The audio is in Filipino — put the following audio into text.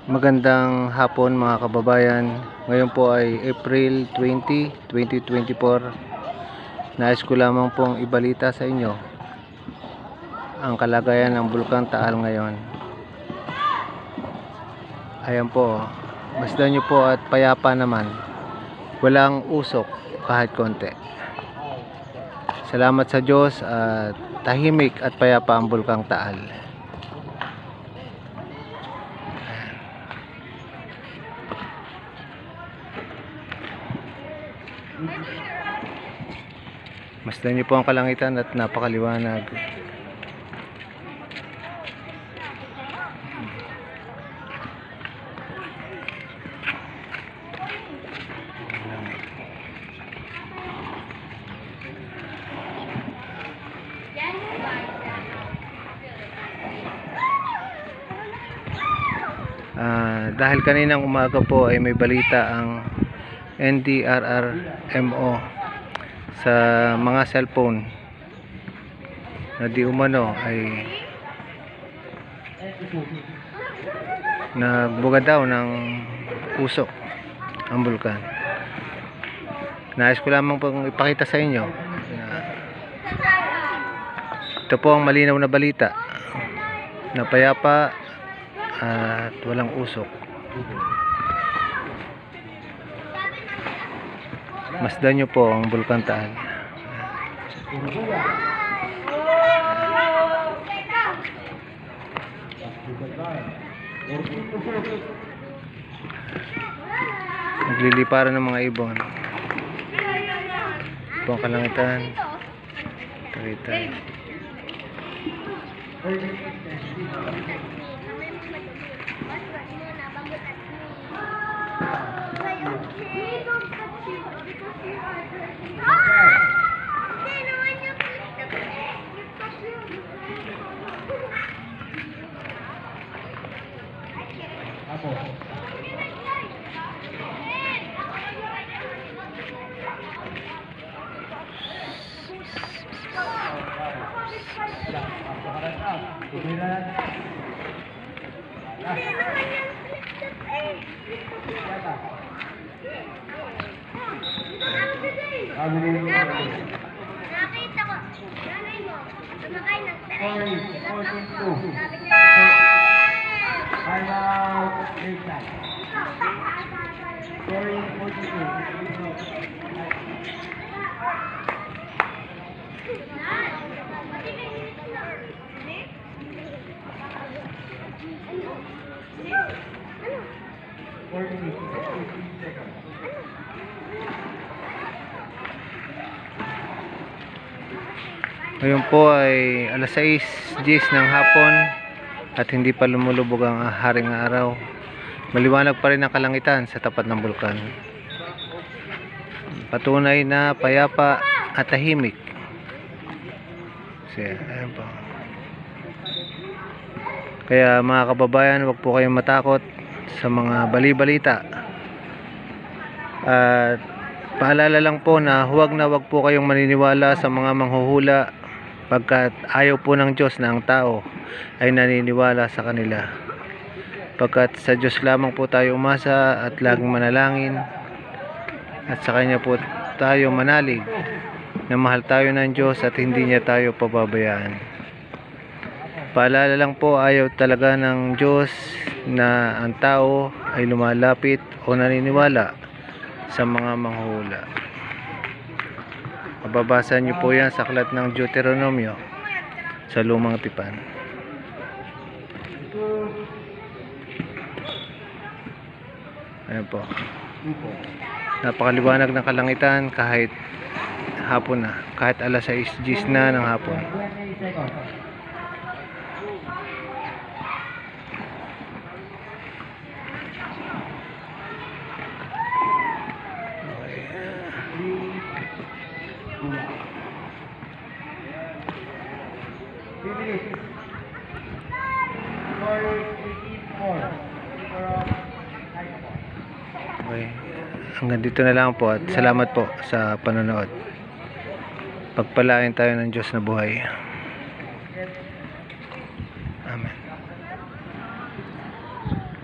Magandang hapon mga kababayan. Ngayon po ay April 20, 2024. Nais ko lamang pong ibalita sa inyo ang kalagayan ng Bulkang Taal ngayon. Ayan po, masdan nyo po at payapa naman. Walang usok kahit konti. Salamat sa Diyos at tahimik at payapa ang Bulkang Taal. Masdan niyo po ang kalangitan at napakaliwanag. Dahil kaninang umaga po ay may balita ang NDRRMO sa mga cellphone na di umano ay nagbuga daw ng usok ang bulkan. Nais ko lamang pong ipakita sa inyo na ito po ang malinaw na balita na payapa at walang usok. Masdan nyo po ang Bulkang Taal. Nagliliparan ng mga ibon. Ito ang kalangitan. Talitay. Nakita ko, nanay mo, sumakay ng tren. Ngayon po ay alas 6:10 ng hapon at hindi pa lumulubog ang haring araw. Maliwanag pa rin ang kalangitan sa tapat ng bulkan. Patunay na payapa at tahimik. Ayan po. Kaya mga kababayan, huwag po kayong matakot sa mga bali-balita. At paalala lang po na huwag po kayong maniniwala sa mga manghuhula, pagkat ayaw po ng Diyos na ang tao ay naniniwala sa kanila. Pagkat sa Diyos lamang po tayo umasa at laging manalangin, at sa Kanya po tayo manalig na mahal tayo ng Diyos at hindi niya tayo pababayaan. Paalala lang po, ayaw talaga ng Diyos na ang tao ay lumalapit o naniniwala sa mga manghuhula. Mababasa niyo po yan sa aklat ng Deuteronomio sa Lumang Tipan. Ayan po. Napakaliwanag ng kalangitan kahit hapon na, kahit alas 6:10 na ng hapon. Okay. Hanggang dito na lang po at salamat po sa panonood. Pagpalain tayo ng Diyos na buhay.